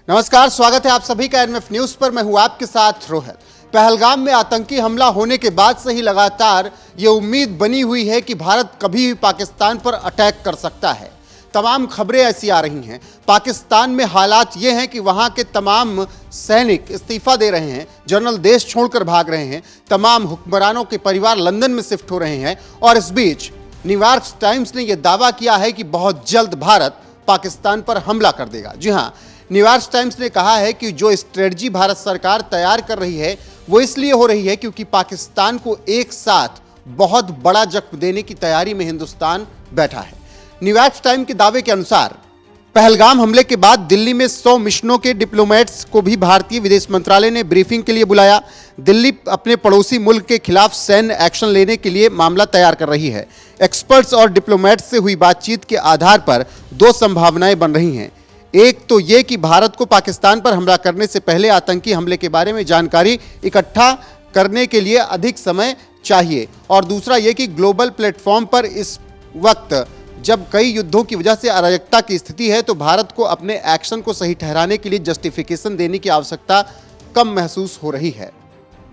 नमस्कार, स्वागत है आप सभी का एनएफ न्यूज पर। मैं हूं आपके साथ रोहित। पहलगाम में आतंकी हमला होने के बाद से ही लगातार ये उम्मीद बनी हुई है कि भारत कभी भी पाकिस्तान पर अटैक कर सकता है। तमाम खबरें ऐसी आ रही हैं। पाकिस्तान में हालात ये हैं कि वहां के तमाम सैनिक इस्तीफा दे रहे हैं, जनरल देश छोड़कर भाग रहे हैं, तमाम हुक्मरानों के परिवार लंदन में शिफ्ट हो रहे हैं। और इस बीच न्यूयॉर्क टाइम्स ने यह दावा किया है कि बहुत जल्द भारत पाकिस्तान पर हमला कर देगा। जी हां, न्यूयॉर्क टाइम्स ने कहा है कि जो स्ट्रेटजी भारत सरकार तैयार कर रही है वो इसलिए हो रही है क्योंकि पाकिस्तान को एक साथ बहुत बड़ा जख्म देने की तैयारी में हिंदुस्तान बैठा है। न्यूयॉर्क टाइम्स के दावे के अनुसार पहलगाम हमले के बाद दिल्ली में 100 मिशनों के डिप्लोमेट्स को भी भारतीय विदेश मंत्रालय ने ब्रीफिंग के लिए बुलाया। दिल्ली अपने पड़ोसी मुल्क के खिलाफ सैन्य एक्शन लेने के लिए मामला तैयार कर रही है। एक्सपर्ट्स और डिप्लोमेट्स से हुई बातचीत के आधार पर दो संभावनाएं बन रही हैं। एक तो ये कि भारत को पाकिस्तान पर हमला करने से पहले आतंकी हमले के बारे में जानकारी इकट्ठा करने के लिए अधिक समय चाहिए, और दूसरा ये कि ग्लोबल प्लेटफॉर्म पर इस वक्त जब कई युद्धों की वजह से अराजकता की स्थिति है तो भारत को अपने एक्शन को सही ठहराने के लिए जस्टिफिकेशन देने की आवश्यकता कम महसूस हो रही है।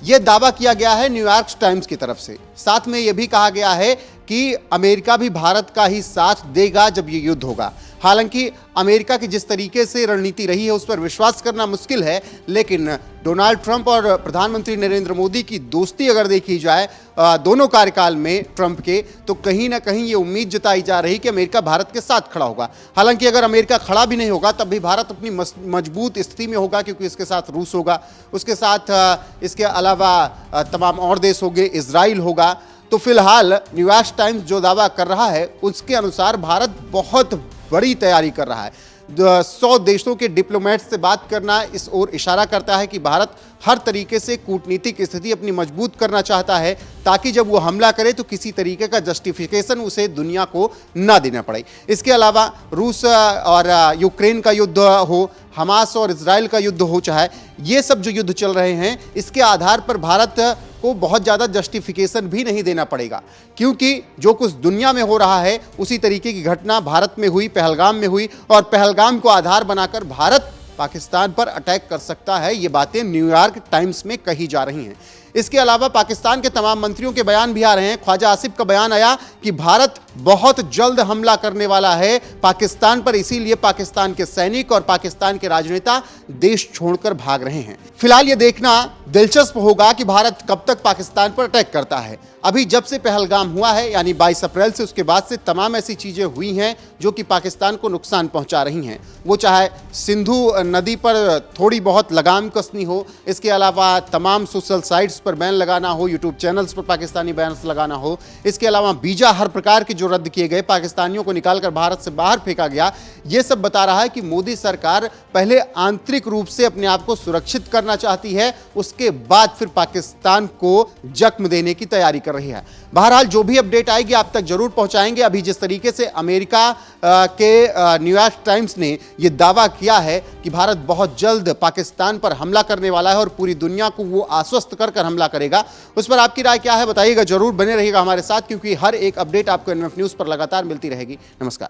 यह दावा किया गया है न्यूयॉर्क टाइम्स की तरफ से। साथ में यह भी कहा गया है कि अमेरिका भी भारत का ही साथ देगा जब ये युद्ध होगा। हालांकि अमेरिका की जिस तरीके से रणनीति रही है उस पर विश्वास करना मुश्किल है, लेकिन डोनाल्ड ट्रंप और प्रधानमंत्री नरेंद्र मोदी की दोस्ती अगर देखी जाए दोनों कार्यकाल में ट्रंप के, तो कहीं ना कहीं ये उम्मीद जताई जा रही कि अमेरिका भारत के साथ खड़ा होगा। हालांकि अगर अमेरिका खड़ा भी नहीं होगा तब भी भारत अपनी मजबूत स्थिति में होगा, क्योंकि इसके साथ रूस होगा, उसके साथ इसके अलावा तमाम और देश होंगे, इजराइल होगा। तो फिलहाल न्यूयॉर्क टाइम्स जो दावा कर रहा है उसके अनुसार भारत बहुत बड़ी तैयारी कर रहा है। 100 देशों के डिप्लोमेट्स से बात करना इस ओर इशारा करता है कि भारत हर तरीके से कूटनीतिक स्थिति अपनी मजबूत करना चाहता है, ताकि जब वो हमला करे तो किसी तरीके का जस्टिफिकेशन उसे दुनिया को ना देना पड़े। इसके अलावा रूस और यूक्रेन का युद्ध हो, हमास और इजराइल का युद्ध हो, चाहे ये सब जो युद्ध चल रहे हैं, इसके आधार पर भारत को बहुत ज़्यादा जस्टिफिकेशन भी नहीं देना पड़ेगा, क्योंकि जो कुछ दुनिया में हो रहा है उसी तरीके की घटना भारत में हुई, पहलगाम में हुई, और पहलगाम को आधार बनाकर भारत पाकिस्तान पर अटैक कर सकता है। ये बातें न्यूयॉर्क टाइम्स में कही जा रही हैं। इसके अलावा पाकिस्तान के तमाम मंत्रियों के बयान भी आ रहे हैं। ख्वाजा आसिफ का बयान आया कि भारत बहुत जल्द हमला करने वाला है पाकिस्तान पर, इसीलिए पाकिस्तान के सैनिक और पाकिस्तान के राजनेता देश छोड़कर भाग रहे हैं। फिलहाल ये देखना दिलचस्प होगा कि भारत कब तक पाकिस्तान पर अटैक करता है। अभी जब से पहलगाम हुआ है, यानी 22 अप्रैल से, उसके बाद से तमाम ऐसी चीजें हुई हैं जो कि पाकिस्तान को नुकसान पहुंचा रही हैं। वो चाहे सिंधु नदी पर थोड़ी बहुत लगाम कसनी हो, इसके अलावा तमाम सोशल साइट्स पर बैन लगाना हो, यूट्यूब चैनल्स पर पाकिस्तानी बैन लगाना हो, इसके अलावा वीजा हर प्रकार के जो रद्द किए गए, पाकिस्तानियों को निकालकर भारत से बाहर फेंका गया, ये सब बता रहा है कि मोदी सरकार पहले आंतरिक रूप से अपने आप को सुरक्षित करना चाहती है, उसके बाद फिर पाकिस्तान को जख्म देने की तैयारी कर रही है। बहरहाल जो भी अपडेट आएगी आप तक जरूर पहुंचाएंगे। अभी जिस तरीके से अमेरिका के न्यूयॉर्क टाइम्स ने यह दावा किया है कि भारत बहुत जल्द पाकिस्तान पर हमला करने वाला है और पूरी दुनिया को वो आश्वस्त कर हमला करेगा, उस पर आपकी राय क्या है बताइएगा। जरूर बने रहिएगा हमारे साथ, क्योंकि हर एक अपडेट आपको एनएफ न्यूज पर लगातार मिलती रहेगी। नमस्कार।